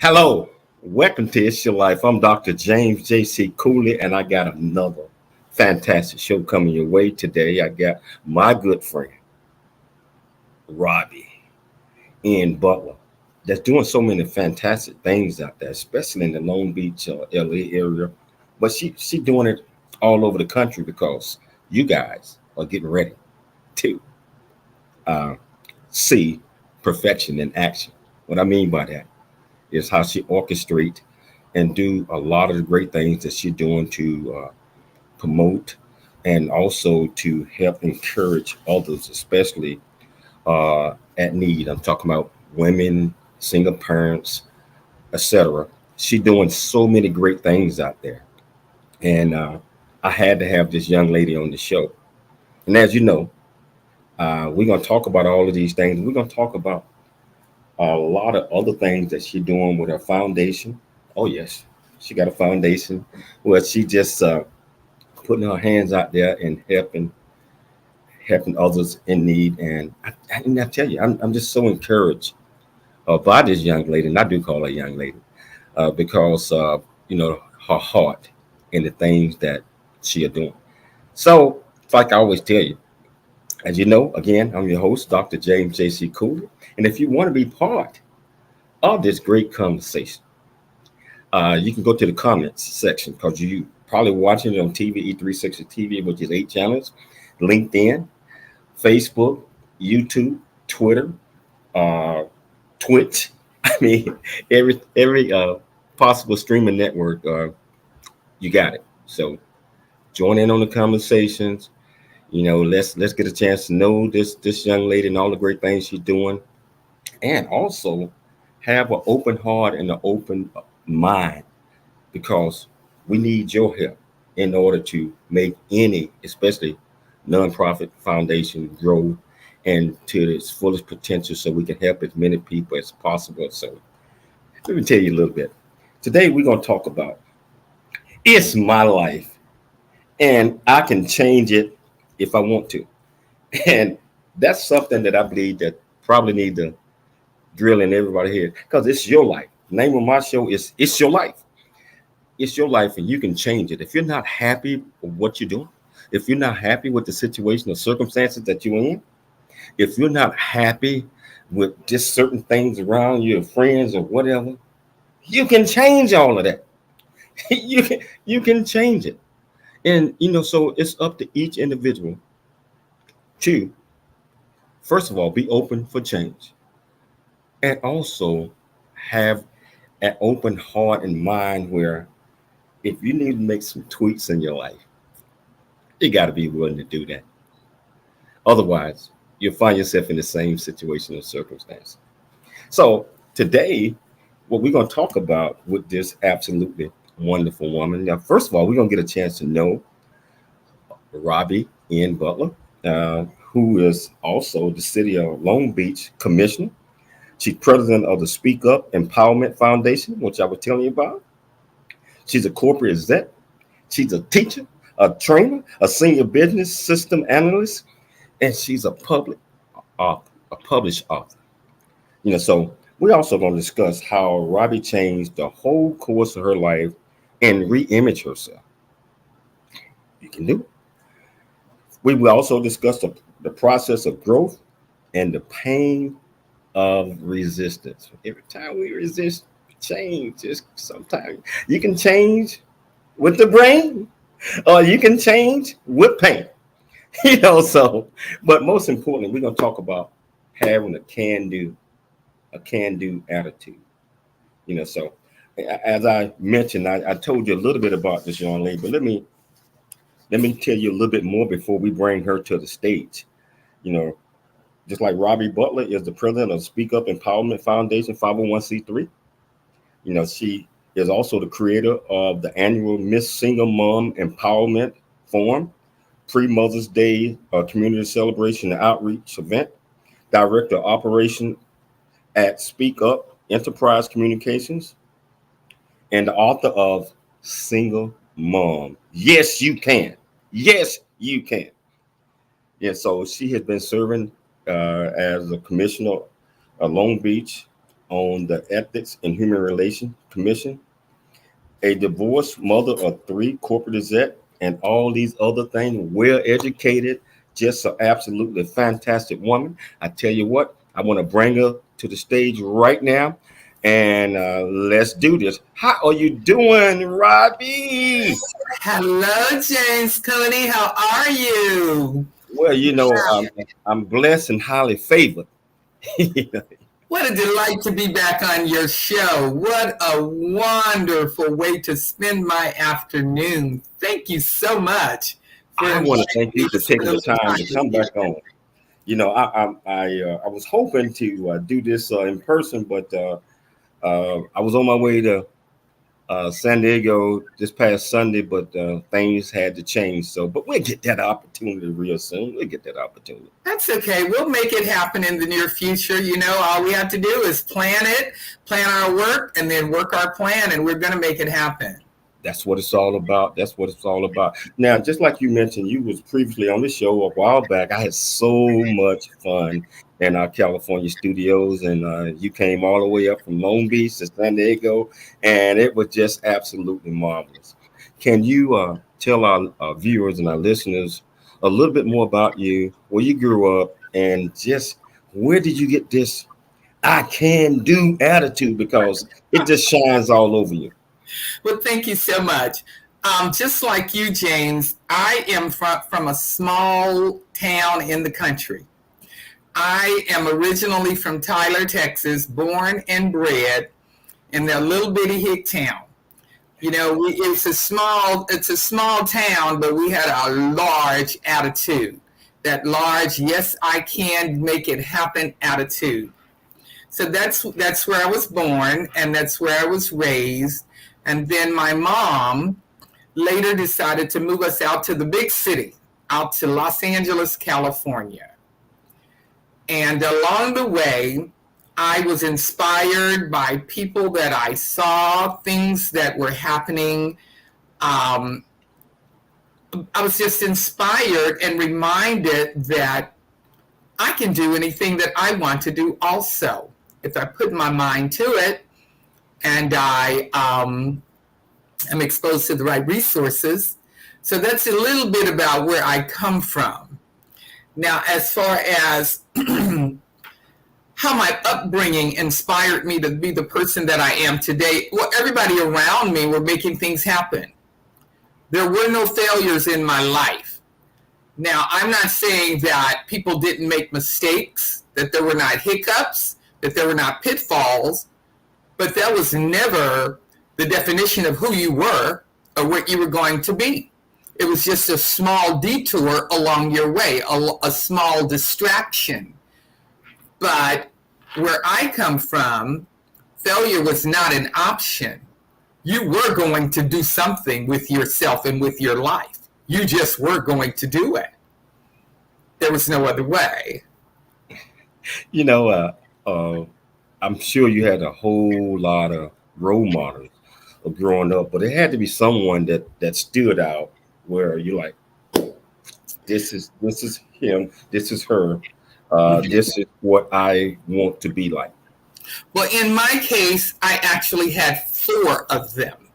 Hello, welcome to It's Your Life. I'm Dr. James J.C. Cooley, and I got another fantastic show coming your way today. I got my good friend, Robbie in Butler, that's doing so many fantastic things out there, especially in the Long Beach, LA area. But she doing it all over the country because you guys are getting ready to uh, see perfection in action. What I mean by that is how she orchestrate and do a lot of the great things that she's doing to promote and also to help encourage others, especially at need. I'm talking about women, single parents, etc. She's doing so many great things out there, and I had to have this young lady on the show. And as you know, we're gonna talk about all of these things. We're gonna talk about a lot of other things that she's doing with her foundation. Oh yes, she got a foundation where she just putting her hands out there and helping others in need. And I tell you, I'm just so encouraged by this young lady, and I do call her a young lady because her heart and the things that she are doing. So, it's like I always tell you, as you know, again, I'm your host, Dr. James J.C. Cooley, and if you want to be part of this great conversation, you can go to the comments section because you probably watching it on TV, E360 TV, which is 8 channels, LinkedIn, Facebook, YouTube, Twitter, uh, Twitch. I mean, every possible streaming network, you got it. So join in on the conversations. Let's get a chance to know this young lady and all the great things she's doing, and also have an open heart and an open mind because we need your help in order to make any, especially nonprofit foundation, grow and to its fullest potential so we can help as many people as possible. So let me tell you a little bit. Today we're going to talk about it's my life and I can change it if I want to. And that's something that I believe that probably need to drill in everybody here because it's your life. The name of my show is It's Your Life. It's your life and you can change it. If you're not happy with what you're doing, if you're not happy with the situation or circumstances that you're in, if you're not happy with just certain things around your friends or whatever, you can change all of that. You can change it. And so it's up to each individual to first of all be open for change and also have an open heart and mind where if you need to make some tweaks in your life, you got to be willing to do that. Otherwise, you'll find yourself in the same situation or circumstance. So today, what we're going to talk about with this absolutely wonderful woman. Now, first of all, we're going to get a chance to know Robbie N. Butler, who is also the City of Long Beach Commissioner. She's president of the Speak Up Empowerment Foundation, which I was telling you about. She's a corporate exec. She's a teacher, a trainer, a senior business system analyst, and she's a public author, a published author. So we're also going to discuss how Robbie changed the whole course of her life and re-image herself. You can do it. We will also discuss the process of growth and the pain of resistance. Every time we resist change, just sometimes you can change with the brain or you can change with pain. So, but most importantly, we're going to talk about having a can do attitude. So as I mentioned, I told you a little bit about this young lady, but let me tell you a little bit more before we bring her to the stage. You know, just like Robbie Butler is the president of Speak Up Empowerment Foundation, 501c3. She is also the creator of the annual Miss Single Mom Empowerment Forum, pre-Mother's Day community celebration and outreach event, director of operation at Speak Up Enterprise Communications, and the author of Single Mom. Yes, you can. Yes, you can. Yeah, so she has been serving as a commissioner of Long Beach on the Ethics and Human Relations Commission, a divorced mother of three, corporate exec, and all these other things, well educated, just an absolutely fantastic woman. I tell you what, I want to bring her to the stage right now, and let's do this. How are you doing, Robbie? Hello, James Cooney. How are you? Well, I'm blessed and highly favored. What a delight to be back on your show. What a wonderful way to spend my afternoon. Thank you so much for I want to inviting thank me you to for taking spend a the little time time to with come you. back on. I was hoping to do this in person, but I was on my way to San Diego this past Sunday, but things had to change. So, but we'll get that opportunity real soon. We'll get that opportunity. That's okay. We'll make it happen in the near future. All we have to do is plan our work, and then work our plan, and we're going to make it happen. That's what it's all about. That's what it's all about. Now, just like you mentioned, you was previously on the show a while back. I had so much fun in our California studios, and you came all the way up from Long Beach to San Diego, and it was just absolutely marvelous. Can you tell our viewers and our listeners a little bit more about you, where you grew up, and just where did you get this "I can do" attitude? Because it just shines all over you. Well, thank you so much. Just like you, James, I am from a small town in the country. I am originally from Tyler, Texas, born and bred in that little bitty hick town. It's a small town, but we had a large attitude. That large, yes, I can make it happen attitude. So that's where I was born, and that's where I was raised. And then my mom later decided to move us out to the big city, out to Los Angeles, California. And along the way, I was inspired by people that I saw, things that were happening. Um, I was just inspired and reminded that I can do anything that I want to do also, if I put my mind to it, and I am exposed to the right resources. So that's a little bit about where I come from. Now, as far as how my upbringing inspired me to be the person that I am today, well, everybody around me were making things happen. There were no failures in my life. Now, I'm not saying that people didn't make mistakes, that there were not hiccups, that there were not pitfalls, but that was never the definition of who you were or what you were going to be. It was just a small detour along your way, a small distraction. But where I come from, failure was not an option. You were going to do something with yourself and with your life. You just were going to do it. There was no other way. You know, I'm sure you had a whole lot of role models of growing up, but it had to be someone that stood out where you're like, this is him, this is her, this is what I want to be like. Well, in my case, I actually had four of them.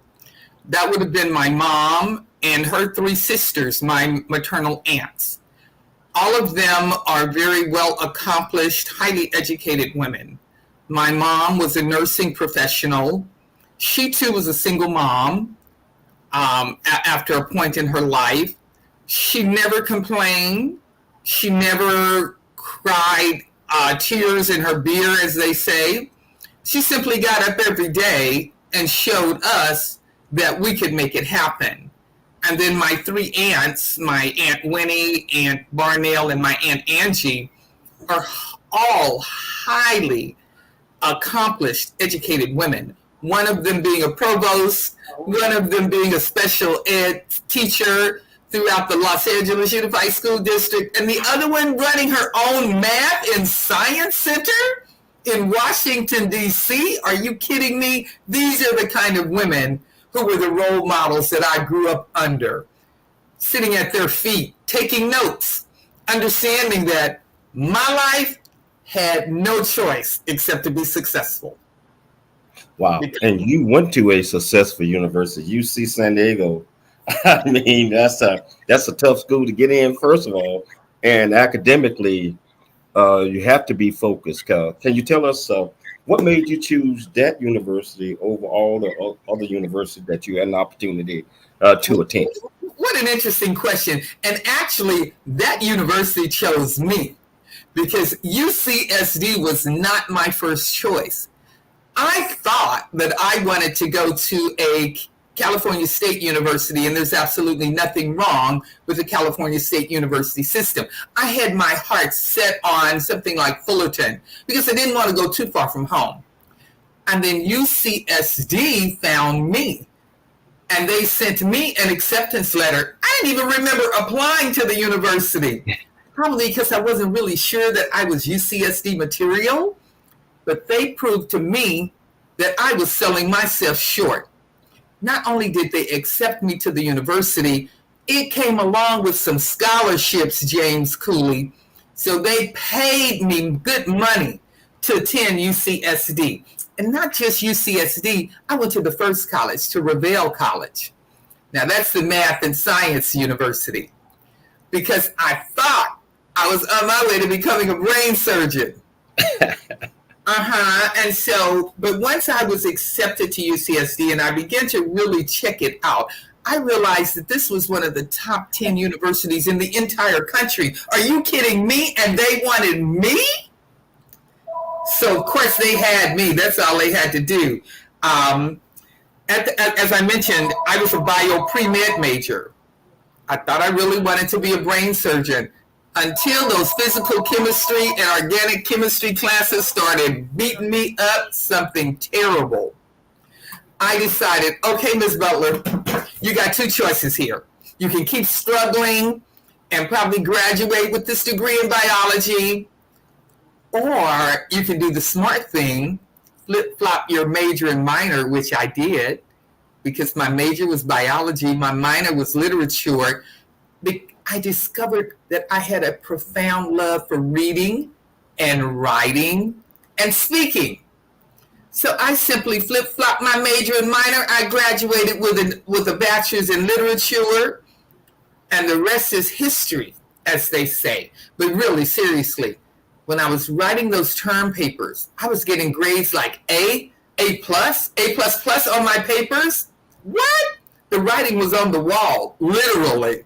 That would have been my mom and her three sisters, my maternal aunts. All of them are very well accomplished, highly educated women. My mom was a nursing professional. She too was a single mom after a point in her life. She never complained. She never cried tears in her beer, as they say. She simply got up every day and showed us that we could make it happen. And then my three aunts, my Aunt Winnie, Aunt Barnell, and my Aunt Angie, are all highly accomplished, educated women. One of them being a provost, one of them being a special ed teacher throughout the Los Angeles Unified School District, and the other one running her own math and science center in Washington, D.C. Are you kidding me? These are the kind of women who were the role models that I grew up under, sitting at their feet, taking notes, understanding that my life had no choice except to be successful. Wow. And you went to a successful university, UC San Diego. I mean, that's a tough school to get in, first of all. And academically, you have to be focused. Can you tell us what made you choose that university over all the other universities that you had an opportunity to attend? What an interesting question. And actually, that university chose me because UCSD was not my first choice. I thought that I wanted to go to a California State University, and there's absolutely nothing wrong with the California State University system. I had my heart set on something like Fullerton because I didn't want to go too far from home. And then UCSD found me, and they sent me an acceptance letter. I didn't even remember applying to the university, probably because I wasn't really sure that I was UCSD material, but they proved to me that I was selling myself short. Not only did they accept me to the university, it came along with some scholarships, James Cooley. So they paid me good money to attend UCSD. And not just UCSD, I went to the first college, to Revelle College. Now that's the math and science university. Because I thought I was on my way to becoming a brain surgeon. And so, but once I was accepted to UCSD and I began to really check it out, I realized that this was one of the top 10 universities in the entire country. Are you kidding me? And they wanted me? So, of course, they had me. That's all they had to do. As I mentioned, I was a bio pre-med major. I thought I really wanted to be a brain surgeon, until those physical chemistry and organic chemistry classes started beating me up, something terrible. I decided, okay, Ms. Butler, you got two choices here. You can keep struggling and probably graduate with this degree in biology, or you can do the smart thing, flip-flop your major and minor, which I did, because my major was biology, my minor was literature. I discovered that I had a profound love for reading and writing and speaking. So I simply flip-flopped my major and minor. I graduated with a bachelor's in literature, and the rest is history, as they say. But really, seriously, when I was writing those term papers, I was getting grades like A+, A++ on my papers. What? The writing was on the wall, literally.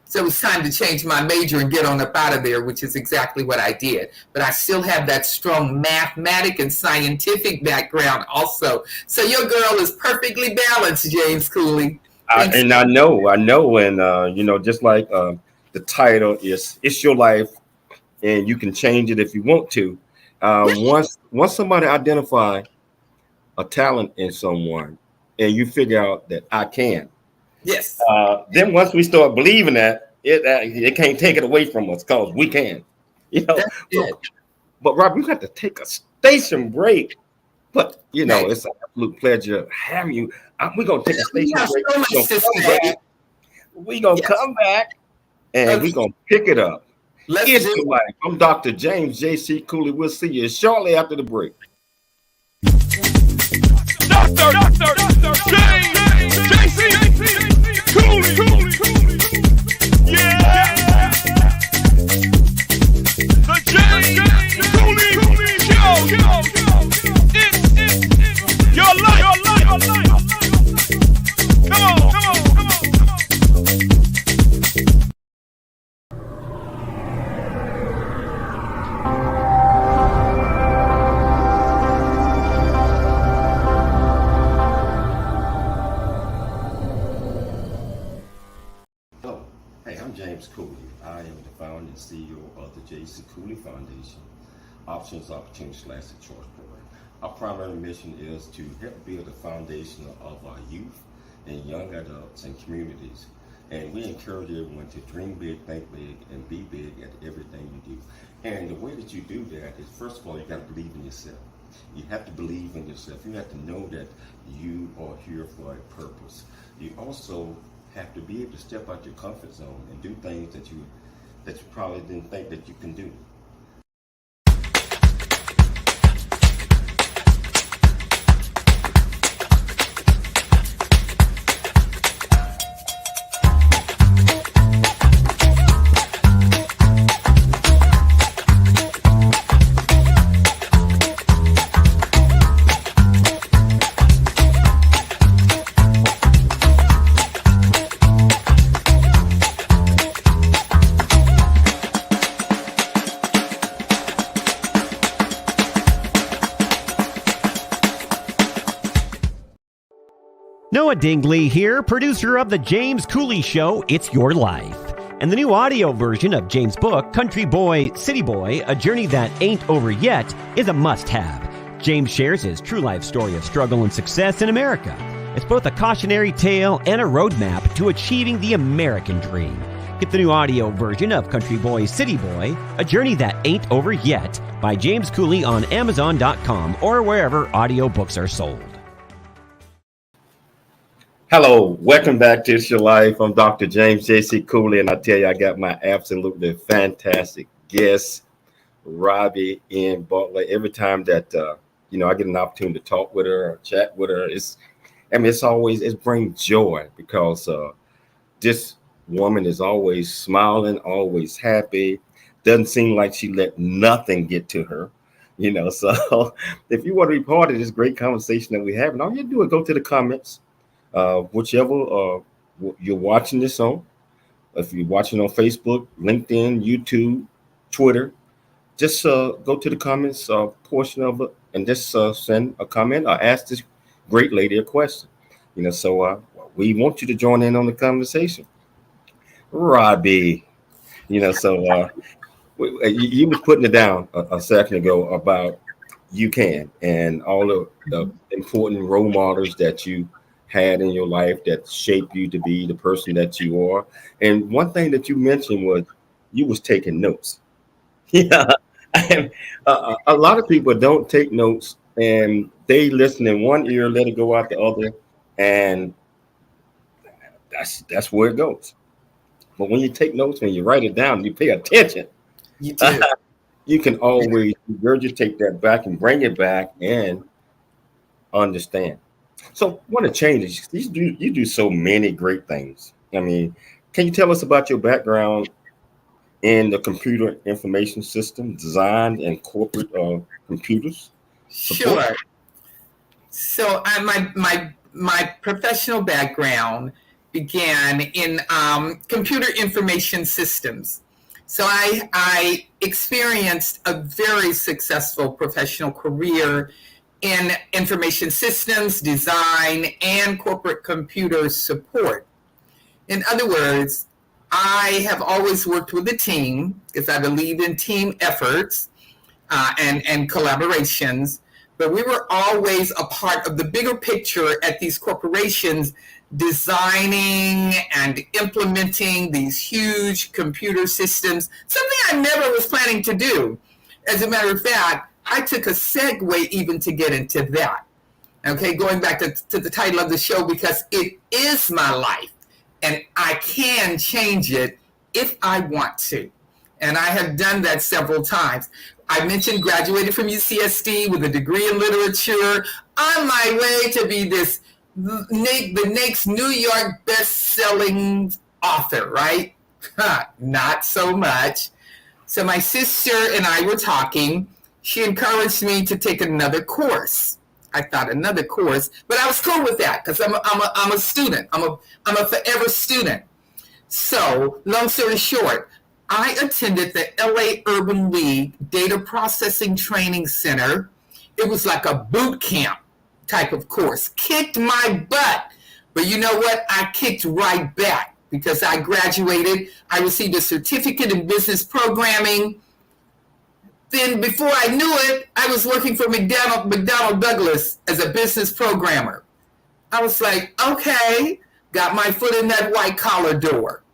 So it was time to change my major and get on up out of there, which is exactly what I did. But I still have that strong mathematic and scientific background also. So your girl is perfectly balanced, James Cooley. And I know, and just like the title is, it's your life, and you can change it if you want to. Once somebody identify a talent in someone, and you figure out that I can. Yes. Then once we start believing that, it can't take it away from us because we can. But Rob, we got to take a station break. But it's an absolute pleasure having you. We're gonna take a station break. We're gonna come back and we're gonna pick it up. It's your life. I'm Dr. James J.C. Cooley. We'll see you shortly after the break. Dr. James J.C. Cooley. Yeah. The James Cooley Show. It's your life. Come on. James Cooley. I am the founder and CEO of the J.C. Cooley Foundation, Options, Opportunities, Lasting Choice Program. Our primary mission is to help build a foundation of our youth and young adults and communities. And we encourage everyone to dream big, think big, and be big at everything you do. And the way that you do that is, first of all, you got to believe in yourself. You have to believe in yourself. You have to know that you are here for a purpose. You also have to be able to step out your comfort zone and do things that you probably didn't think that you can do. Noah Dingley here, producer of The James Cooley Show, It's Your Life. And the new audio version of James' book, Country Boy, City Boy, A Journey That Ain't Over Yet, is a must-have. James shares his true life story of struggle and success in America. It's both a cautionary tale and a roadmap to achieving the American dream. Get the new audio version of Country Boy, City Boy, A Journey That Ain't Over Yet by James Cooley on Amazon.com or wherever audiobooks are sold. Hello, welcome back to It's Your Life. I'm Dr. James J.C. Cooley, and I tell you, I got my absolutely fantastic guest, Robbie in Bulter. Every time that I get an opportunity to talk with her or chat with her, it brings joy because this woman is always smiling, always happy. Doesn't seem like she let nothing get to her, So if you want to be part of this great conversation that we have, and all you do is go to the comments. Whichever you're watching this on, if you're watching on Facebook, LinkedIn, YouTube, Twitter, just go to the comments portion of it and just send a comment or ask this great lady a question. So we want you to join in on the conversation. Robbie, you were putting it down a second ago about you can and all of the important role models that you had in your life that shaped you to be the person that you are. And one thing that you mentioned was you was taking notes. Yeah. And, a lot of people don't take notes and they listen in one ear, let it go out the other. And that's where it goes. But when you take notes, when you write it down, you pay attention. You do. You can always regurgitate that back and bring it back and understand. So want to change it. You do so many great things. I mean, can you tell us about your background in the computer information system, design and corporate computers? Sure. So my professional background began in computer information systems. So I experienced a very successful professional career in information systems, design, and corporate computer support. In other words, I have always worked with a team because I believe in team efforts and collaborations, but we were always a part of the bigger picture at these corporations, designing and implementing these huge computer systems, something I never was planning to do. As a matter of fact, I took a segue even to get into that. Okay, going back to the title of the show, because it is my life and I can change it if I want to. And I have done that several times. I mentioned graduated from UCSD with a degree in literature, on my way to be the next New York best-selling author, right? Not so much. So my sister and I were talking. She encouraged me to take another course. I thought another course, but I was cool with that because I'm a student. I'm a forever student. So long story short, I attended the LA Urban League Data Processing Training Center. It was like a boot camp type of course. Kicked my butt, but you know what? I kicked right back because I graduated. I received a certificate in business programming. Then before I knew it, I was working for McDonnell Douglas as a business programmer. I was like, okay, got my foot in that white collar door.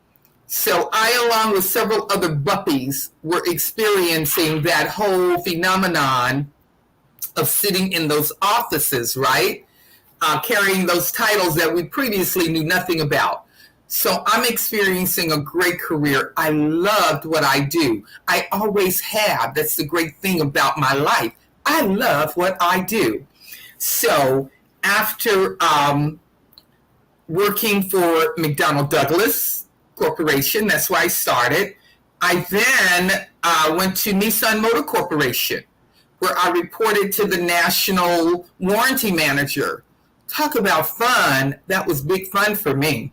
So I, along with several other buppies, were experiencing that whole phenomenon of sitting in those offices, right? Carrying those titles that we previously knew nothing about. So I'm experiencing a great career. I loved what I do. I always have. That's the great thing about my life. I love what I do. So after working for McDonnell Douglas Corporation, that's where I started, I then went to Nissan Motor Corporation, where I reported to the national warranty manager. Talk about fun. That was big fun for me.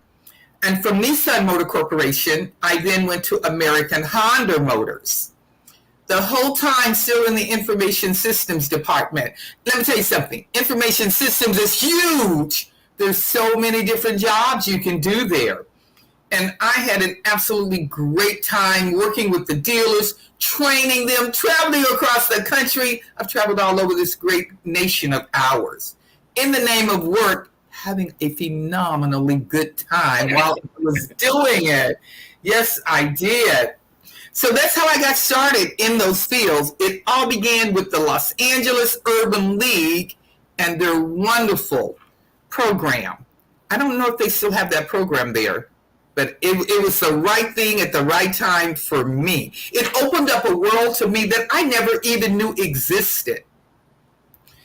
And from Nissan Motor Corporation, I then went to American Honda Motors. The whole time still in the information systems department. Let me tell you something. Information systems is huge There's so many different jobs you can do there. And I had an absolutely great time working with the dealers, training them, traveling across the country. I've traveled all over this great nation of ours. In the name of work, having a phenomenally good time while I was doing it. Yes, I did. So that's how I got started in those fields. It all began with the Los Angeles Urban League and their wonderful program. I don't know if they still have that program there, but it was the right thing at the right time for me. It opened up a world to me that I never even knew existed.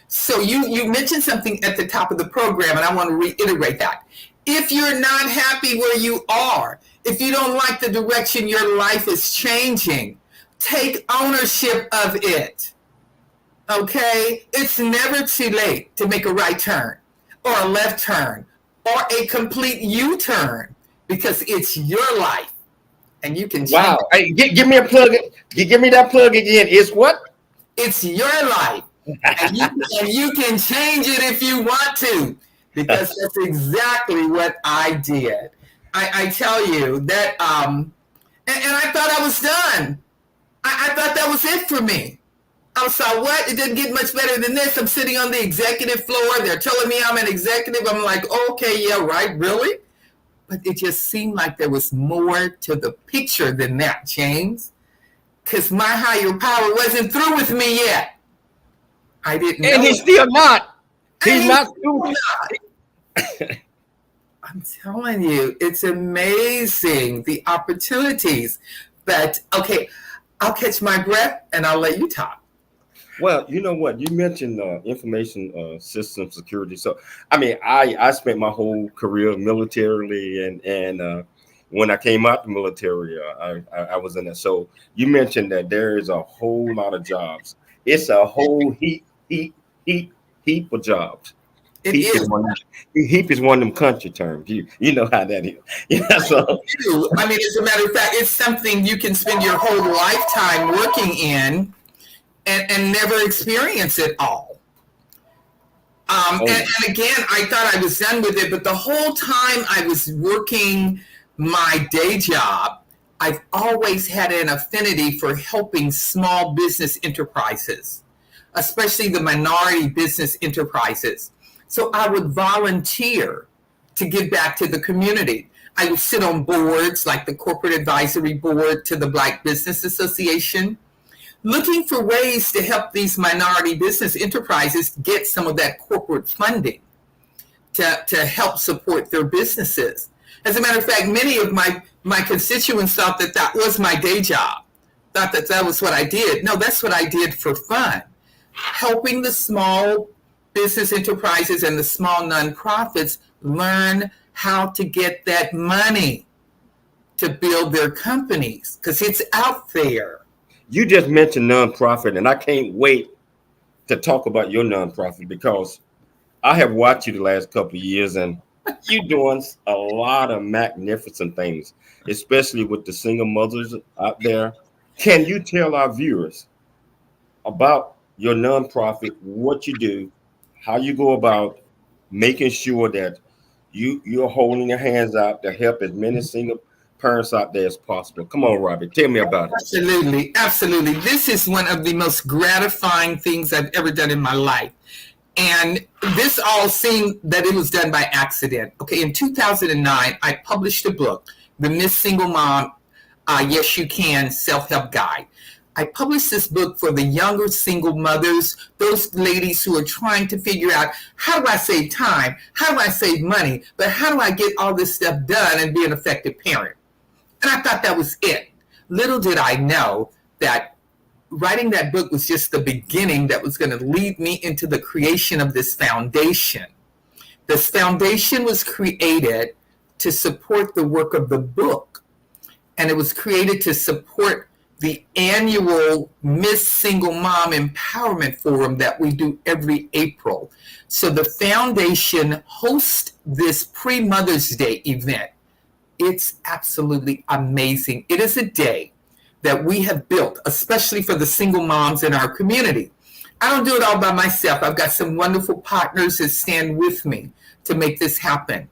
So you mentioned something at the top of the program, and I want to reiterate that. If you're not happy where you are, if you don't like the direction your life is changing, take ownership of it. Okay? It's never too late to make a right turn or a left turn or a complete U-turn, because it's your life and you can change. Wow. Hey, give me a plug. Give me that plug again. It's what? It's your life. And you can change it if you want to, because that's exactly what I did. I tell you that, and I thought I was done. I thought that was it for me. I was like, what? It didn't get much better than this. I'm sitting on the executive floor. They're telling me I'm an executive. I'm like, okay, yeah, right, really? But it just seemed like there was more to the picture than that, James, because my higher power wasn't through with me yet. I didn't know. And he's still not. He's not through. I'm telling you, it's amazing, the opportunities. But, okay, I'll catch my breath and I'll let you talk. Well, you know what? You mentioned information system security. So, I mean, I spent my whole career militarily, and when I came out the military, I was in it. So you mentioned that there is a whole lot of jobs. It's a whole heap of jobs. Heap is one of them country terms. You know how that is. Yeah, so. I mean, as a matter of fact, it's something you can spend your whole lifetime working in and never experience it all. And again, I thought I was done with it, but the whole time I was working my day job, I've always had an affinity for helping small business enterprises, especially the minority business enterprises. So I would volunteer to give back to the community. I would sit on boards like the Corporate Advisory Board to the Black Business Association, looking for ways to help these minority business enterprises get some of that corporate funding to help support their businesses. As a matter of fact, many of my constituents thought that that was my day job, thought that that was what I did. No, that's what I did for fun, helping the small business enterprises and the small nonprofits learn how to get that money to build their companies, because it's out there. You just mentioned nonprofit, and I can't wait to talk about your nonprofit, because I have watched you the last couple of years, and you're doing a lot of magnificent things, especially with the single mothers out there. Can you tell our viewers about your nonprofit, what you do, how you go about making sure that you're holding your hands out to help as many single parents out there as possible? Come on, Robbie, tell me about it. Absolutely. This is one of the most gratifying things I've ever done in my life. And this all seemed that it was done by accident. Okay, in 2009, I published a book, The Miss Single Mom, Yes You Can Self-Help Guide. I published this book for the younger single mothers, those ladies who are trying to figure out, how do I save time? How do I save money? But how do I get all this stuff done and be an effective parent? And I thought that was it. Little did I know that writing that book was just the beginning that was going to lead me into the creation of this foundation. This foundation was created to support the work of the book, and it was created to support the annual Miss Single Mom Empowerment Forum that we do every April. So the foundation hosts this pre-Mother's Day event. It's absolutely amazing. It is a day that we have built, especially for the single moms in our community. I don't do it all by myself. I've got some wonderful partners that stand with me to make this happen.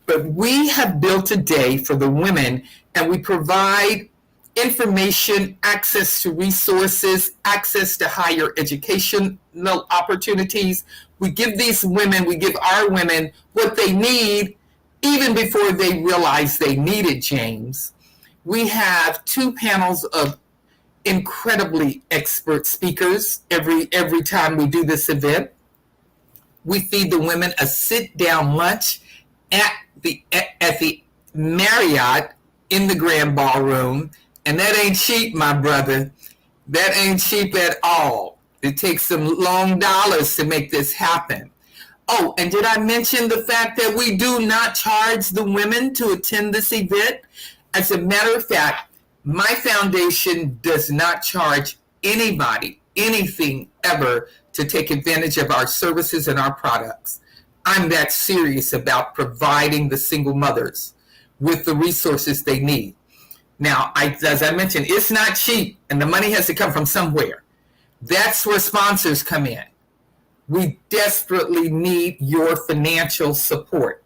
But we have built a day for the women, and we provide information, access to resources, access to higher educational opportunities. We give these women, we give our women what they need even before they realize they need it, James. We have 2 panels of incredibly expert speakers every time we do this event. We feed the women a sit-down lunch at the Marriott in the Grand Ballroom, and that ain't cheap, my brother. That ain't cheap at all. It takes some long dollars to make this happen. Oh, and did I mention the fact that we do not charge the women to attend this event? As a matter of fact, my foundation does not charge anybody anything ever to take advantage of our services and our products. I'm that serious about providing the single mothers with the resources they need. Now, as I mentioned, it's not cheap, and the money has to come from somewhere. That's where sponsors come in. We desperately need your financial support.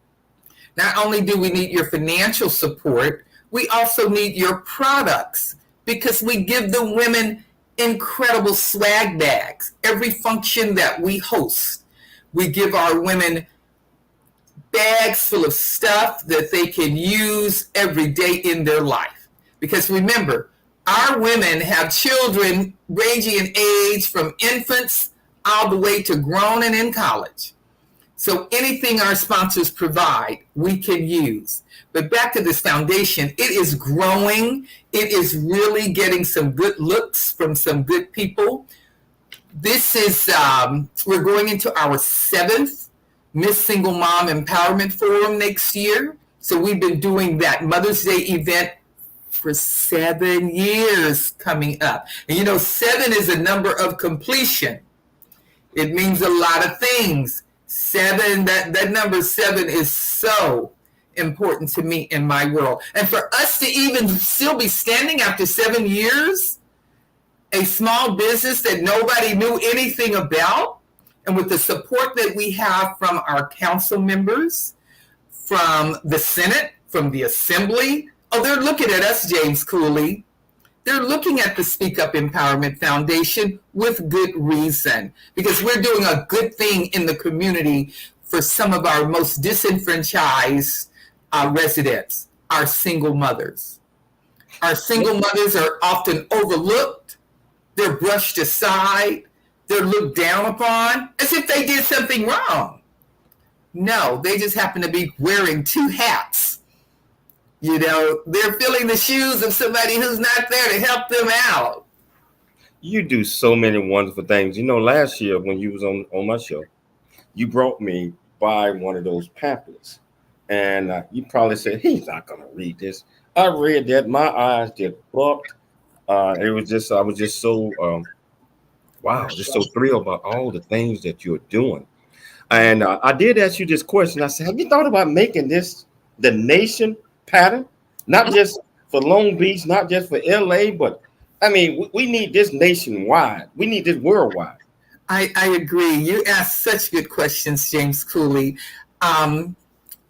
Not only do we need your financial support, we also need your products, because we give the women incredible swag bags. Every function that we host, we give our women bags full of stuff that they can use every day in their life. Because remember, our women have children ranging in age from infants all the way to grown and in college. So anything our sponsors provide, we can use. But back to this foundation, it is growing. It is really getting some good looks from some good people. This is, we're going into our 7th Miss Single Mom Empowerment Forum next year. So we've been doing that Mother's Day event for 7 years coming up. And you know, 7 is a number of completion. It means a lot of things. 7, that number 7 is so important to me in my world. And for us to even still be standing after 7 years, a small business that nobody knew anything about, and with the support that we have from our council members, from the Senate, from the Assembly. Oh, they're looking at us, James Cooley. They're looking at the Speak Up Empowerment Foundation with good reason, because we're doing a good thing in the community for some of our most disenfranchised residents, our single mothers. Our single mothers are often overlooked. They're brushed aside. They're looked down upon as if they did something wrong. No, they just happen to be wearing 2 hats. You know, they're filling the shoes of somebody who's not there to help them out. You do so many wonderful things. You know, last year when you was on my show, you brought me by one of those pamphlets. And you probably said, he's not going to read this. I read that. My eyes just bucked. I was just so, just so thrilled about all the things that you're doing. And I did ask you this question. I said, have you thought about making this the nation pattern? Not just for Long Beach, not just for LA, but I mean, we need this nationwide. We need this worldwide. I agree. You asked such good questions, James Cooley.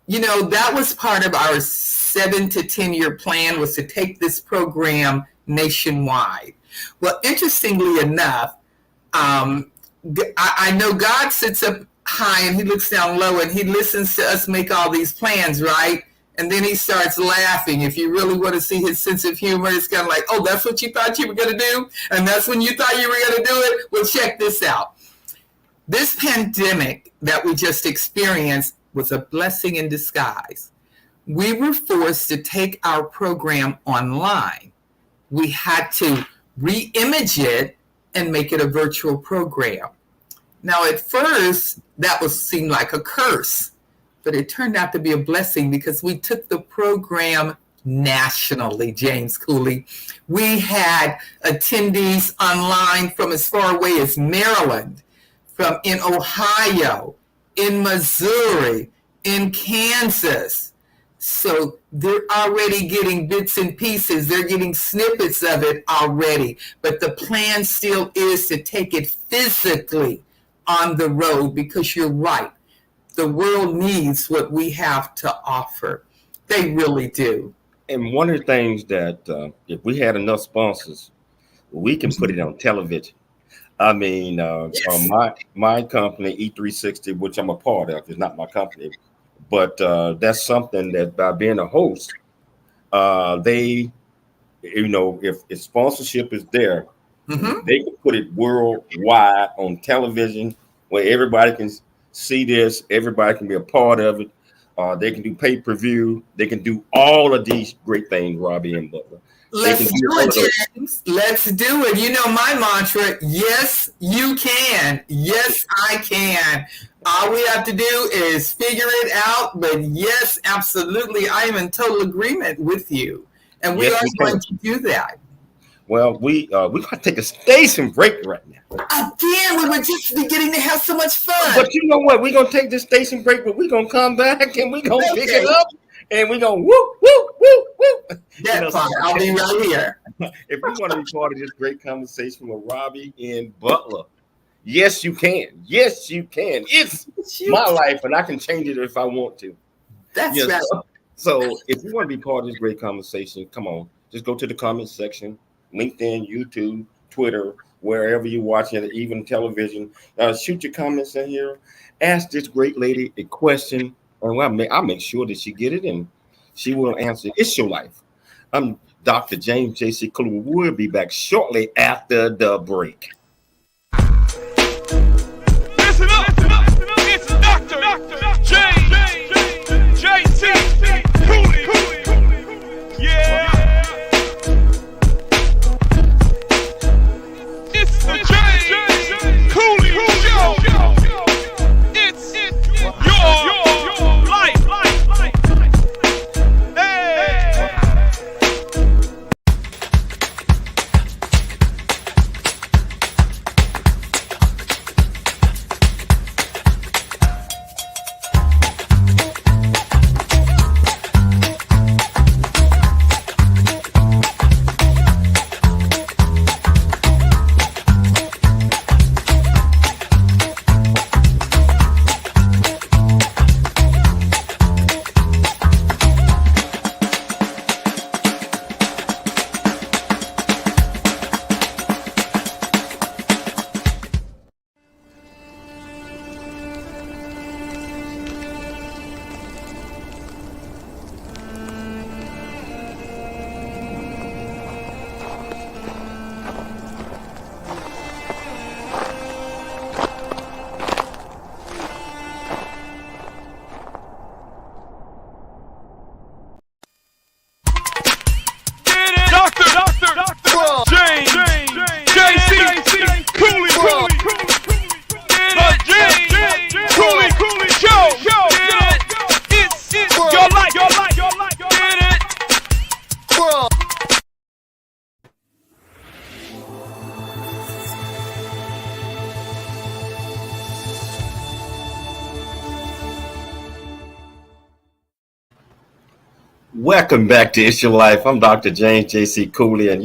You know, that was part of our 7 to 10 year plan, was to take this program nationwide. Well, interestingly enough, I know God sits up high and he looks down low, and he listens to us make all these plans, right? And then he starts laughing. If you really want to see his sense of humor, it's kind of like, oh, that's what you thought you were going to do? And that's when you thought you were going to do it? Well, check this out. This pandemic that we just experienced was a blessing in disguise. We were forced to take our program online. We had to reimage it and make it a virtual program. Now, at first, that seemed like a curse, but it turned out to be a blessing, because we took the program nationally, James Cooley. We had attendees online from as far away as Maryland, from in Ohio, in Missouri, in Kansas. So they're already getting bits and pieces. They're getting snippets of it already. But the plan still is to take it physically on the road, because you're right. The world needs what we have to offer. They really do. And one of the things that if we had enough sponsors, we can put it on television. I mean, Yes. my company E360, which I'm a part of, is not my company, but that's something that by being a host, they, if sponsorship is there, Mm-hmm. they can put it worldwide on television where everybody can see this, everybody can be a part of it. They can do pay-per-view. They can do all of these great things, Robbie and Butler. They Let's can do do all of those. it, James. Let's do it. You know my mantra, yes, you can. Yes, I can. All we have to do is figure it out. But yes, absolutely. I am in total agreement with you. And we Yes, are we going can. to do that. Well, we gotta take a station break right now. Again, we were just beginning to have so much fun. But you know what? We're gonna take this station break, but we're gonna come back and we're gonna pick Okay. it up and we're gonna whoop, whoop, whoop, whoop. That part, I'll be right here. If you want to be part of this great conversation with Robbie and Butler, yes, you can. Yes, you can. It's my life, and I can change it if I want to. That's Yes. right. So if you want to be part of this great conversation, come on. Just go to the comment section, LinkedIn, YouTube, Twitter, wherever you're watching it, even television. Shoot your comments in here. Ask this great lady a question, and I'll make sure that she get it, and she will answer. It's your life. I'm Dr. James J.C. Cooley. We'll be back shortly after the break. Listen up, it's Dr. James J.C. Cooley. Yeah. It's the James Cooley Show. It's your life. Hey. Dr. James J.C. Cooley. The James Cooley Show. It's your life. Get it? Welcome back to It's Your Life. I'm Dr. James J.C. Cooley, and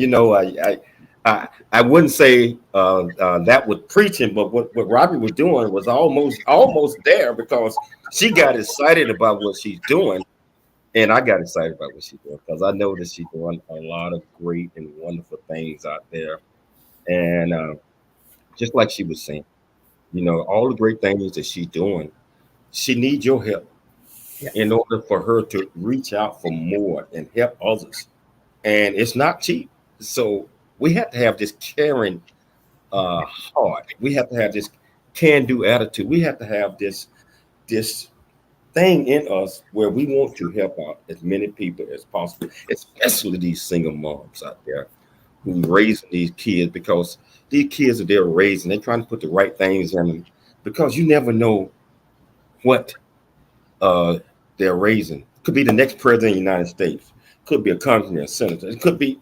I wouldn't say that was preaching, but what Robbie was doing was almost there because she got excited about what she's doing, and I got excited about what she's doing because I know that she's doing a lot of great and wonderful things out there, and just like she was saying, all the great things that she's doing, she needs your help. Yeah. In order for her to reach out for more and help others. And it's not cheap. So we have to have this caring heart. We have to have this can-do attitude. We have to have this thing in us where we want to help out as many people as possible, especially these single moms out there who raising these kids, because these kids that they're raising, they're trying to put the right things in them, because you never know what they're raising. Could be the next president of the United States, could be a congressman, a senator, it could be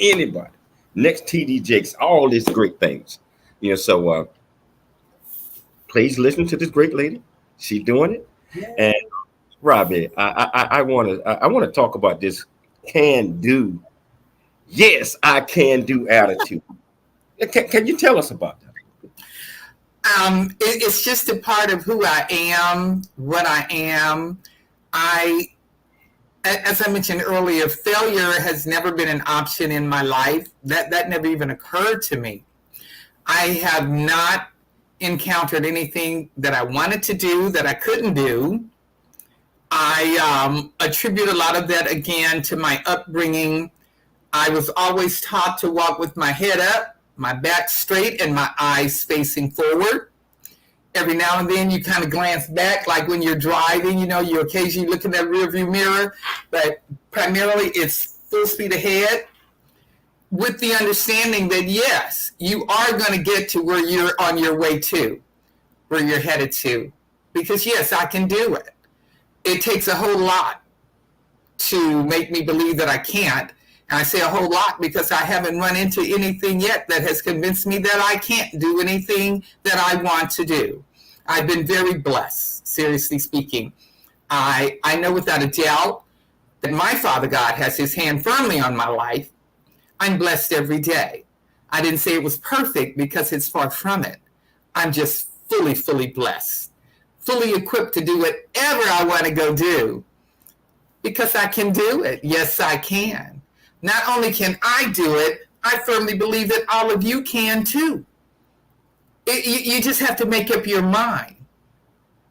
anybody, next TD Jakes, all these great things. So please listen to this great lady. She's doing it. Yeah. And Robbie, I want to talk about this can do. Yes, I can do attitude. Can you tell us about that? It's just a part of who I am, what I am. As I mentioned earlier, failure has never been an option in my life. That never even occurred to me. I have not encountered anything that I wanted to do that I couldn't do. I attribute a lot of that, again, to my upbringing. I was always taught to walk with my head up, my back straight, and my eyes facing forward. Every now and then you kind of glance back, like when you're driving, you occasionally look in that rearview mirror, but primarily it's full speed ahead, with the understanding that, yes, you are going to get to where you're on your way to, where you're headed to. Because, yes, I can do it. It takes a whole lot to make me believe that I can't. And I say a whole lot because I haven't run into anything yet that has convinced me that I can't do anything that I want to do. I've been very blessed, seriously speaking. I know without a doubt that my Father God has his hand firmly on my life. I'm blessed every day. I didn't say it was perfect because it's far from it. I'm just fully, fully blessed, fully equipped to do whatever I want to go do because I can do it. Yes, I can. Not only can I do it, I firmly believe that all of you can too. You just have to make up your mind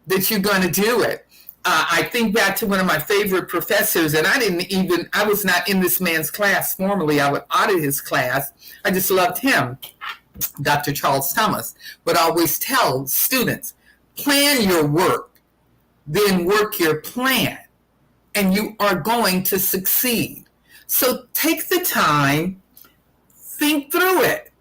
that you're going to do it. I think back to one of my favorite professors, and I was not in this man's class formally. I would audit his class. I just loved him, Dr. Charles Thomas, would always tell students, plan your work, then work your plan, and you are going to succeed. So take the time, think through it.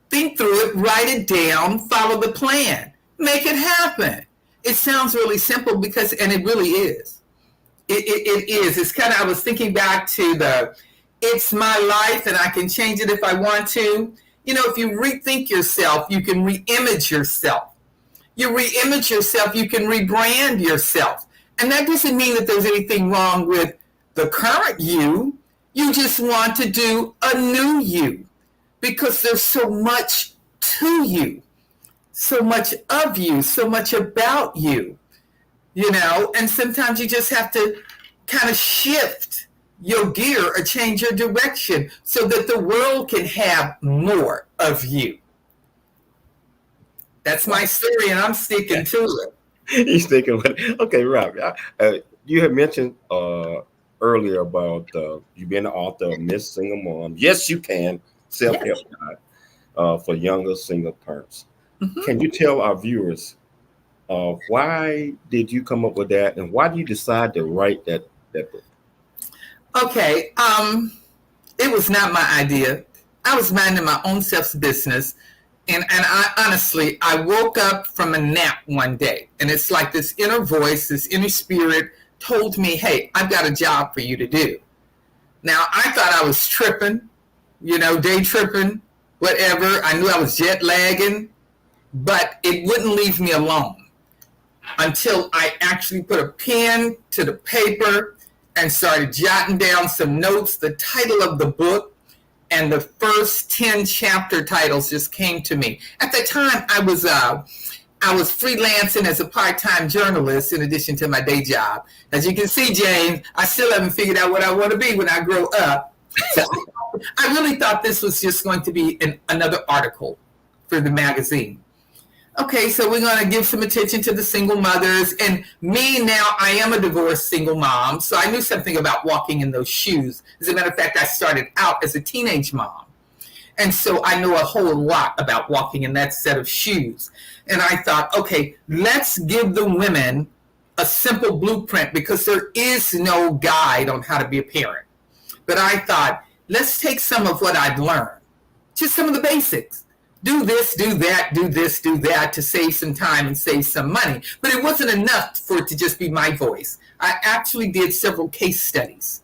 Think through it, write it down, follow the plan, make it happen. It sounds really simple and it really is. It is. It's kind of, I was thinking back to it's my life and I can change it if I want to. If you rethink yourself, you can reimage yourself. You reimage yourself, you can rebrand yourself. And that doesn't mean that there's anything wrong with the current you. You just want to do a new you because there's so much to you, so much of you, so much about you, and sometimes you just have to kind of shift your gear or change your direction so that the world can have more of you. That's my story, and I'm sticking to it. You're sticking with it. Okay, Robbie, you had mentioned earlier about you being the author of Miss Single Mom. Yes, you can. Self-help guide for younger single parents. Mm-hmm. Can you tell our viewers why did you come up with that, and why do you decide to write that book? Okay, it was not my idea. I was minding my own self's business, and I honestly, I woke up from a nap one day, and it's like this inner voice, this inner spirit told me, hey, I've got a job for you to do. Now, I thought I was tripping, day tripping, whatever. I knew I was jet lagging, but it wouldn't leave me alone until I actually put a pen to the paper and started jotting down some notes, the title of the book, and the first 10 chapter titles just came to me. At the time, I was freelancing as a part-time journalist in addition to my day job. As you can see, James, I still haven't figured out what I want to be when I grow up. So I really thought this was just going to be another article for the magazine. Okay, so we're going to give some attention to the single mothers. And me now, I am a divorced single mom, so I knew something about walking in those shoes. As a matter of fact, I started out as a teenage mom. And so I know a whole lot about walking in that set of shoes. And I thought, okay, let's give the women a simple blueprint because there is no guide on how to be a parent. But I thought, let's take some of what I've learned, just some of the basics. Do this, do that, do this, do that to save some time and save some money. But it wasn't enough for it to just be my voice. I actually did several case studies.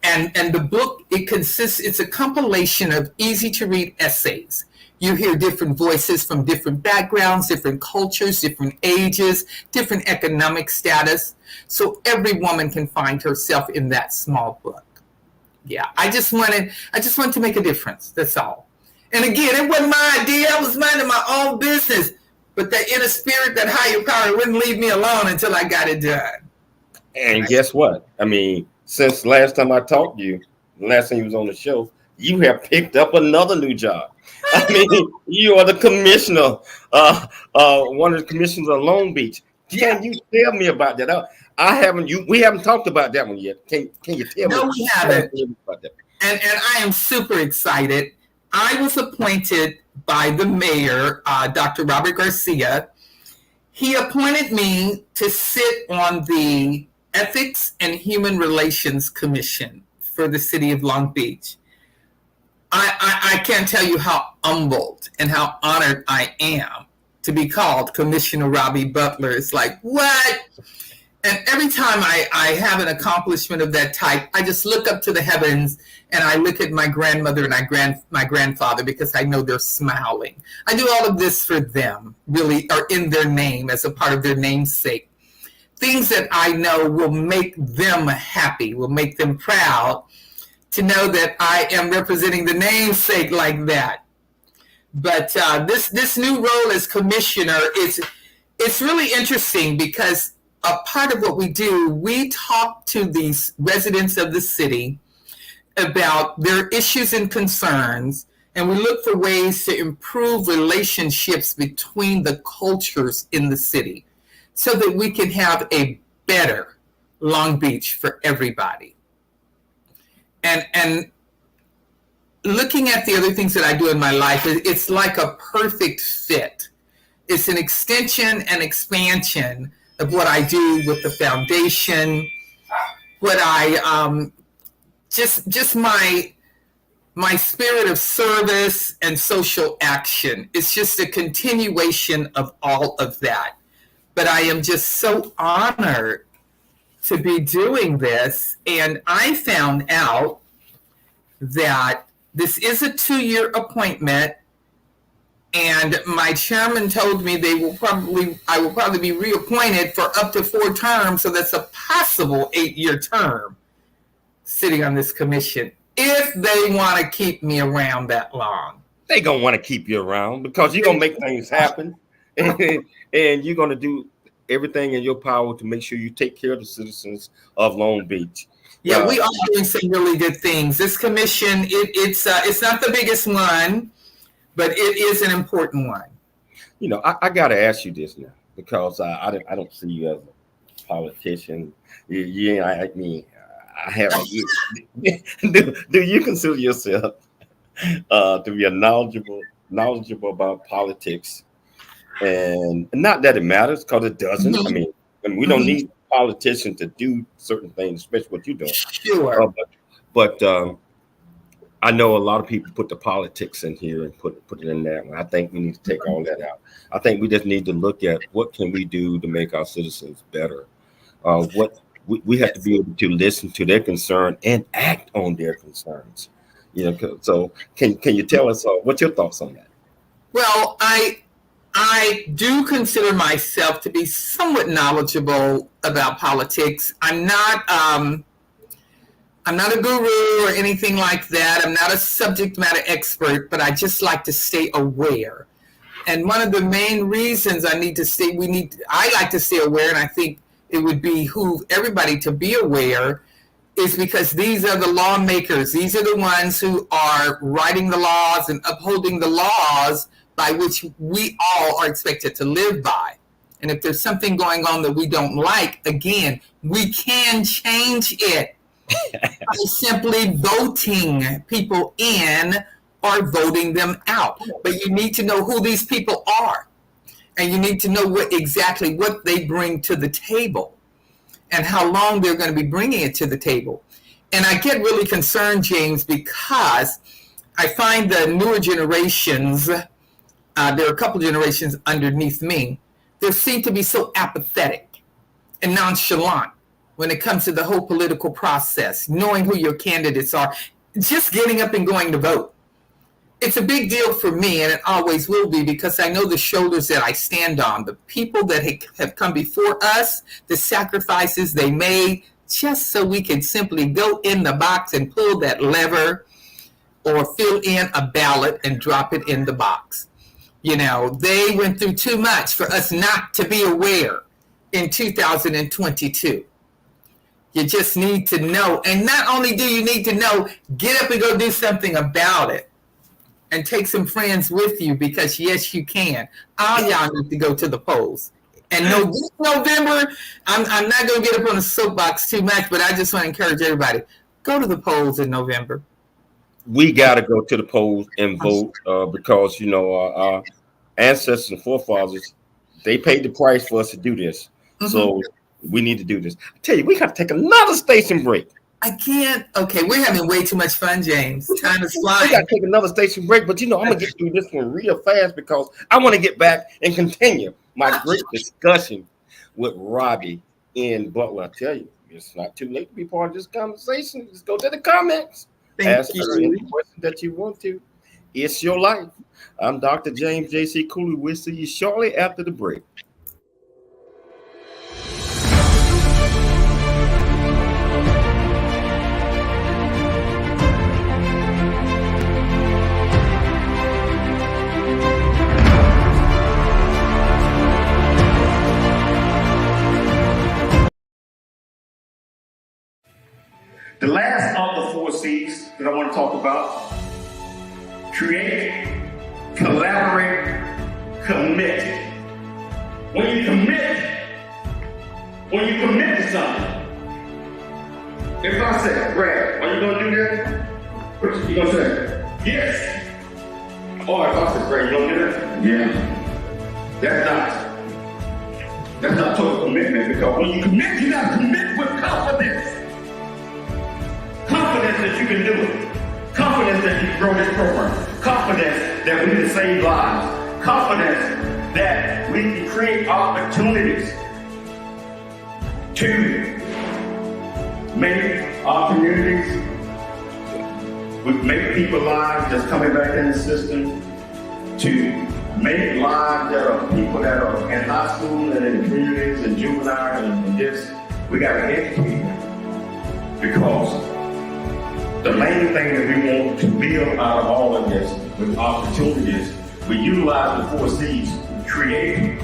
And the book, it's a compilation of easy to read essays. You hear different voices from different backgrounds, different cultures, different ages, different economic status. So every woman can find herself in that small book. Yeah, I just wanted to make a difference. That's all. And again, it wasn't my idea. I was minding my own business. but that inner spirit, that higher power, wouldn't leave me alone until I got it done. And guess what? I mean, since last time I talked to you, last time you was on the show, you have picked up another new job. I mean, you are the commissioner, one of the commissioners of Long Beach. Can you tell me about that? We haven't talked about that one yet. Can you tell me? No, we haven't. About that? And I am super excited. I was appointed by the mayor, Dr. Robert Garcia. He appointed me to sit on the Ethics and Human Relations Commission for the city of Long Beach. I can't tell you how humbled and how honored I am to be called Commissioner Robbie Butler. It's like, what? And every time I have an accomplishment of that type, I just look up to the heavens and I look at my grandmother and my grandfather, because I know they're smiling. I do all of this for them, really, or in their name, as a part of their namesake. Things that I know will make them happy, will make them proud to know that I am representing the namesake like that. But this new role as commissioner, it's really interesting, because a part of what we do, we talk to these residents of the city about their issues and concerns, and we look for ways to improve relationships between the cultures in the city so that we can have a better Long Beach for everybody. And looking at the other things that I do in my life, it's like a perfect fit. It's an extension and expansion of what I do with the foundation, what I just my spirit of service and social action. It's just a continuation of all of that. But I am just so honored to be doing this. And I found out that this is a 2-year appointment, and my chairman told me I will probably be reappointed for up to 4 terms, so that's a possible 8-year term sitting on this commission, if they want to keep me around that long. They gonna want to keep you around because you're gonna make things happen, and you're gonna do everything in your power to make sure you take care of the citizens of Long Beach. Yeah, we are doing some really good things. This commission, it's not the biggest one, but it is an important one. You know, I got to ask you this now, because I don't see you as a politician. I mean, I have. Do you consider yourself to be a knowledgeable about politics? And not that it matters, because it doesn't. I mean, we don't need politicians to do certain things, especially what you're doing. Sure. But I know a lot of people put the politics in here and put it in there. I think we need to take all that out. I think we just need to look at what can we do to make our citizens better. What we have to be able to listen to their concern and act on their concerns. You know, so can you tell us what's your thoughts on that? Well, I do consider myself to be somewhat knowledgeable about politics. I'm not a guru or anything like that. I'm not a subject matter expert, but I just like to stay aware. And one of the main reasons I like to stay aware, and I think it would behoove everybody to be aware, is because these are the lawmakers. These are the ones who are writing the laws and upholding the laws by which we all are expected to live by. And if there's something going on that we don't like, again, we can change it by simply voting people in or voting them out. But you need to know who these people are, and you need to know exactly what they bring to the table and how long they're going to be bringing it to the table. And I get really concerned, James, because I find the newer generations, there are a couple generations underneath me, they seem to be so apathetic and nonchalant when it comes to the whole political process, knowing who your candidates are, just getting up and going to vote. It's a big deal for me, and it always will be, because I know the shoulders that I stand on, the people that have come before us, the sacrifices they made, just so we can simply go in the box and pull that lever or fill in a ballot and drop it in the box. You know, they went through too much for us not to be aware in 2022. You just need to know. And not only do you need to know, get up and go do something about it. And take some friends with you, because yes, you can. All y'all need to go to the polls. And this November, I'm not going to get up on a soapbox too much, but I just want to encourage everybody, go to the polls in November. We got to go to the polls and vote because, you know, our ancestors and forefathers, they paid the price for us to do this. Mm-hmm. So we need to do this. I tell you, we got to take another station break. I can't. Okay, we're having way too much fun, James. Time is flying. We got to take another station break, but you know, I'm going to get through this one real fast because I want to get back and continue my great discussion with Robbie in Butler. I tell you, it's not too late to be part of this conversation. Just go to the comments. Ask her any question that you want to. It's your life. I'm Dr. James J.C. Cooley. We'll see you shortly after the break. The last of the 4 C's that I want to talk about: create, collaborate, commit. When you commit to something, if I say, Brad, are you going to do that? What you going to say? Yes. Or if I say, Brad, you going to do that? Yeah. That's not total commitment, because when you commit, you got to commit with confidence. Confidence that you can do it. Confidence that you can grow this program. Confidence that we can save lives. Confidence that we can create opportunities to make our communities, make people's lives that's coming back in the system, to make lives that are people that are in high school and in the communities and juvenile and this. We got to educate them, because the main thing that we want to build out of all of this with opportunities, we utilize the 4 C's: create,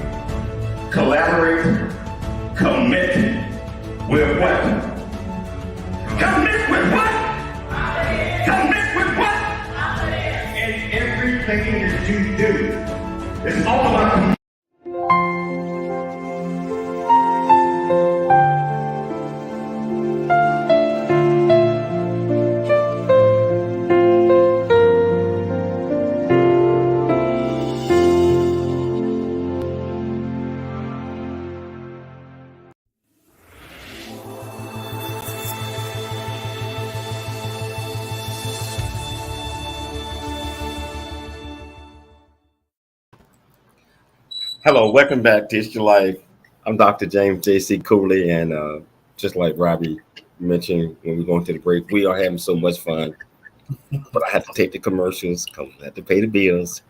collaborate, commit with what? Commit with what? Commit with what? And everything that you do is all about. Hello, welcome back to It's Your Life. I'm Dr. James J.C. Cooley, and just like Robbie mentioned when we go into the break, we are having so much fun. But I have to take the commercials because I have to pay the bills,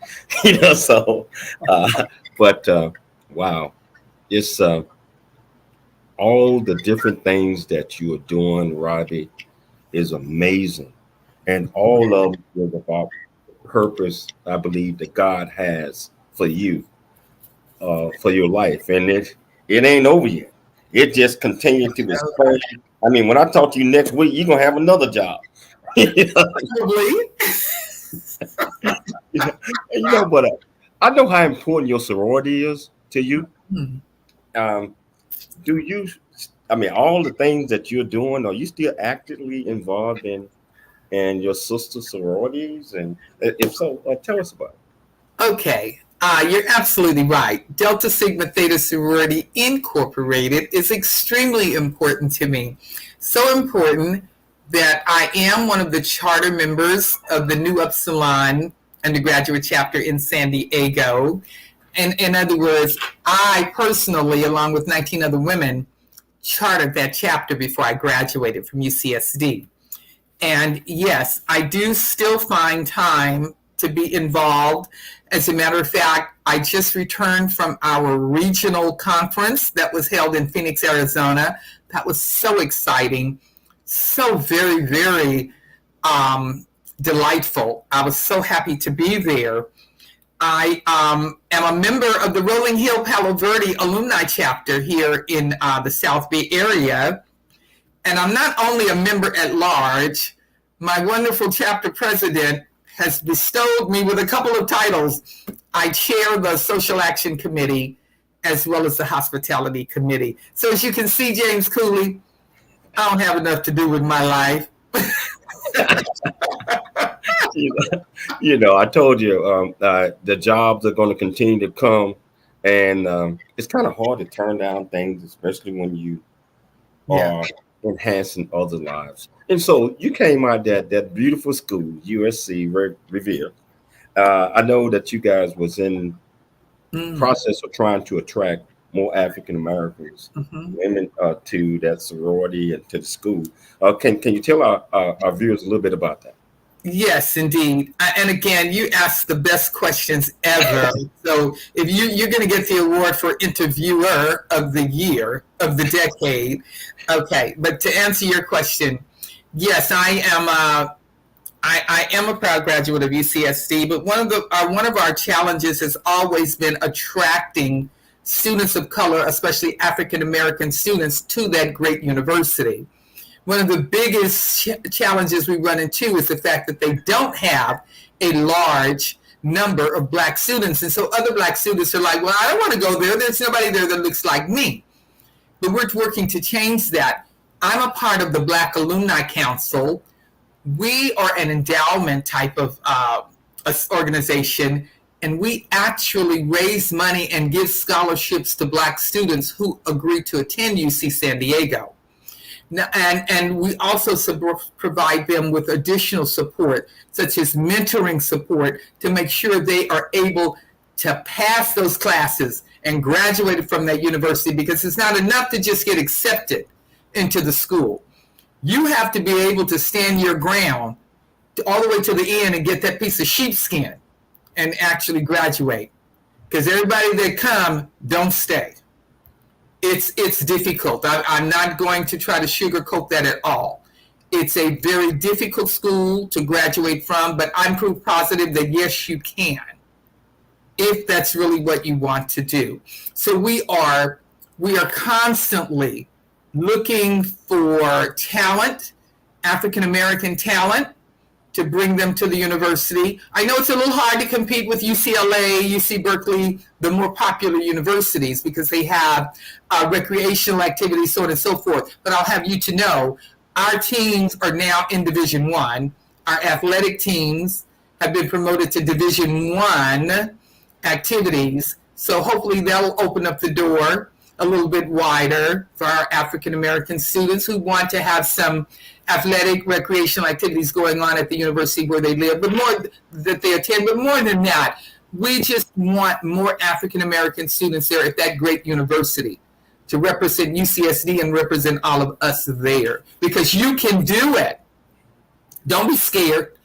you know. So, wow, it's all the different things that you are doing, Robbie, is amazing, and all of it is about purpose. I believe that God has for you. For your life, and it ain't over yet. It just continues to expand. I mean, when I talk to you next week, you're gonna have another job. Probably. But I know how important your sorority is to you. Do you? I mean, all the things that you're doing, are you still actively involved in your sister sororities? And if so, tell us about it. Okay. You're absolutely right. Delta Sigma Theta Sorority Incorporated is extremely important to me. So important that I am one of the charter members of the Nu Upsilon undergraduate chapter in San Diego. And in other words, I personally, along with 19 other women, chartered that chapter before I graduated from UCSD. And yes, I do still find time to be involved. As a matter of fact, I just returned from our regional conference that was held in Phoenix, Arizona. That was so exciting, so very, very delightful. I was so happy to be there. I am a member of the Rolling Hill Palo Verde alumni chapter here in the South Bay area. And I'm not only a member at large, my wonderful chapter president has bestowed me with a couple of titles. I chair the Social Action Committee as well as the Hospitality Committee. So as you can see, James Cooley, I don't have enough to do with my life. I told you the jobs are going to continue to come, and it's kind of hard to turn down things, especially when you are enhancing other lives. And so you came out that beautiful school, USC Revere. I know that you guys was in process of trying to attract more African Americans, women to that sorority and to the school. Can you tell our viewers a little bit about that? Yes, indeed. And again, you asked the best questions ever. So if you're going to get the award for Interviewer of the Year, of the Decade. Okay, but to answer your question, yes, I am a proud graduate of UCSD, but one of our challenges has always been attracting students of color, especially African American students, to that great university. One of the biggest challenges we run into is the fact that they don't have a large number of Black students. And so other Black students are like, well, I don't want to go there. There's nobody there that looks like me. But we're working to change that. I'm a part of the Black Alumni Council. We are an endowment type of organization, and we actually raise money and give scholarships to Black students who agree to attend UC San Diego. Now, and we also provide them with additional support, such as mentoring support, to make sure they are able to pass those classes and graduate from that university, because it's not enough to just get accepted into the school. You have to be able to stand your ground all the way to the end and get that piece of sheepskin and actually graduate, because everybody that come don't stay. It's difficult. I'm not going to try to sugarcoat that at all. It's a very difficult school to graduate from, but I'm proof positive that yes, you can, if that's really what you want to do. So we are constantly looking for talent, African American talent, to bring them to the university. I know it's a little hard to compete with UCLA, UC Berkeley, the more popular universities, because they have recreational activities, so on and so forth. But I'll have you to know, our teams are now in Division I. Our athletic teams have been promoted to Division I activities. So hopefully they'll open up the door a little bit wider for our African American students who want to have some athletic recreational activities going on at the university where they live, but more that they attend. But more than that, we just want more African American students there at that great university to represent UCSD and represent all of us there, because you can do it. Don't be scared.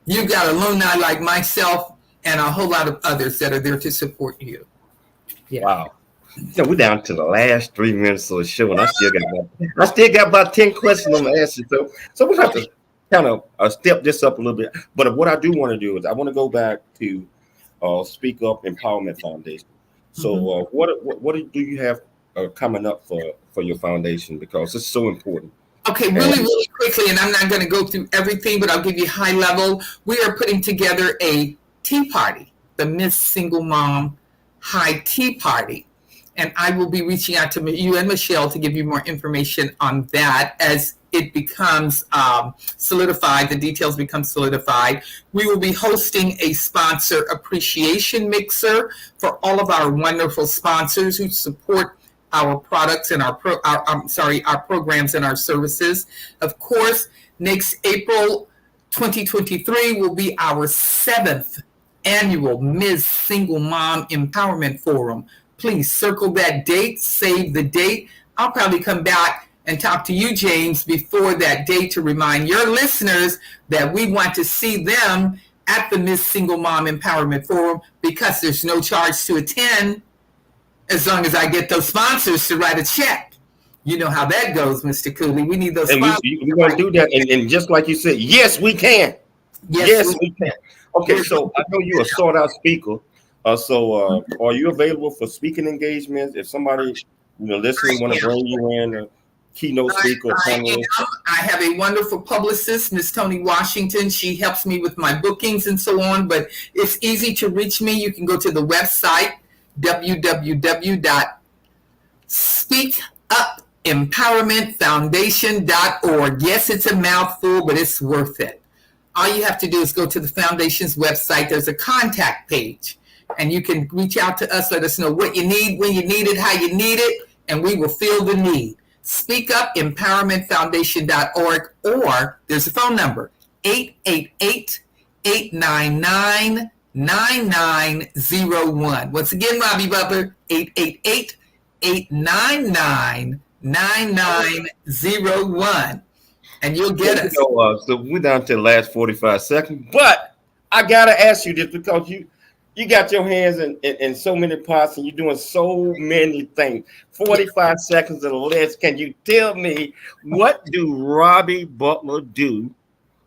You've got alumni like myself and a whole lot of others that are there to support you. Yeah. Wow. So we're down to the last 3 minutes of the show, and I still got about 10 questions on the answer. So we'll have to kind of step this up a little bit. But what I do want to do is I want to go back to Speak Up Empowerment Foundation. So what do you have coming up for your foundation, because it's so important? Okay, really quickly, and I'm not going to go through everything, but I'll give you high level. We are putting together a tea party, the Miss Single Mom High Tea Party. And I will be reaching out to you and Michelle to give you more information on that as it becomes solidified, the details become solidified. We will be hosting a sponsor appreciation mixer for all of our wonderful sponsors who support our products and our programs and our services. Of course, next April 2023 will be our 7th annual Ms. Single Mom Empowerment Forum. Please circle that date, save the date. I'll probably come back and talk to you, James, before that date to remind your listeners that we want to see them at the Miss Single Mom Empowerment Forum, because there's no charge to attend as long as I get those sponsors to write a check. You know how that goes, Mr. Cooley. We need those sponsors. We're going to do that. And just like you said, yes, we can. Yes, we can. Okay, so I know you're a sought-out speaker. Are you available for speaking engagements? If somebody, listening, want to bring you in, a keynote speaker, or panelist? I have a wonderful publicist, Miss Tony Washington. She helps me with my bookings and so on, but it's easy to reach me. You can go to the website, www.speakupempowermentfoundation.org. Yes, it's a mouthful, but it's worth it. All you have to do is go to the foundation's website. There's a contact page, and you can reach out to us. Let us know what you need, when you need it, how you need it, and we will fill the need. Speakupempowermentfoundation.org, or there's a phone number, 888-899-9901. Once again, Robbie Butler, 888-899-9901. And you'll get us. So we're down to the last 45 seconds, but I gotta ask you this because you got your hands in so many pots and you're doing so many things. 45 seconds or less. Can you tell me, what do Robbie Butler do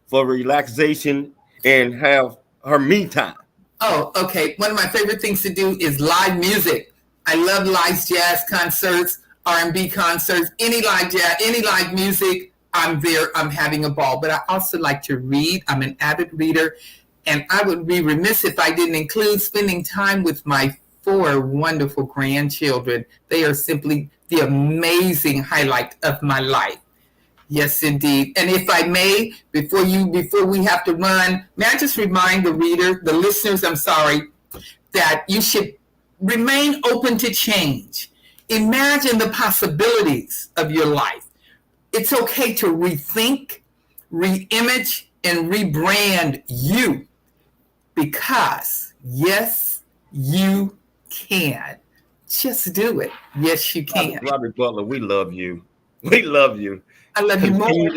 for relaxation and have her me time? Oh, okay. One of my favorite things to do is live music. I love live jazz concerts, R&B concerts, any live jazz, any live music. I'm there. I'm having a ball. But I also like to read. I'm an avid reader. And I would be remiss if I didn't include spending time with my 4 wonderful grandchildren. They are simply the amazing highlight of my life. Yes, indeed. And if I may, before we have to run, may I just remind the listeners, that you should remain open to change. Imagine the possibilities of your life. It's okay to rethink, reimage, and rebrand you, because yes, you can. Just do it. Yes, you can. Robbie Butler, we love you. We love you. I love you more.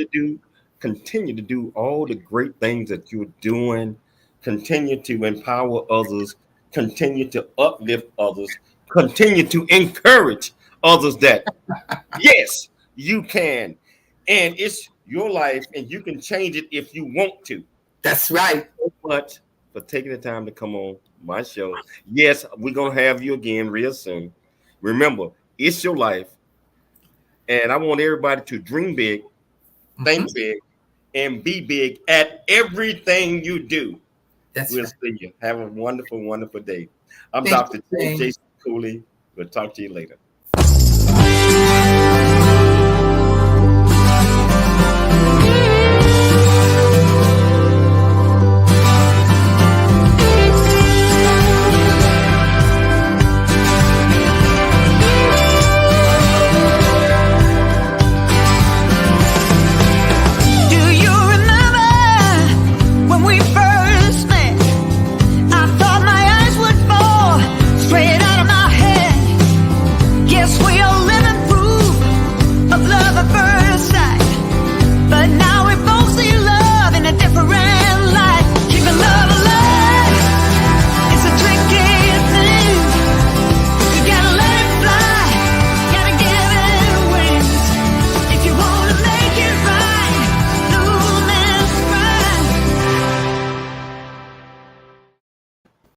Continue to do all the great things that you're doing. Continue to empower others. Continue to uplift others. Continue to encourage others that yes, you can. And it's your life, and you can change it if you want to. That's right. So much for taking the time to come on my show. Yes, we're going to have you again real soon. Remember, it's your life. And I want everybody to dream big, think big, and be big at everything you do. We'll see you. Have a wonderful, wonderful day. I'm Dr. Jason Cooley. We'll talk to you later.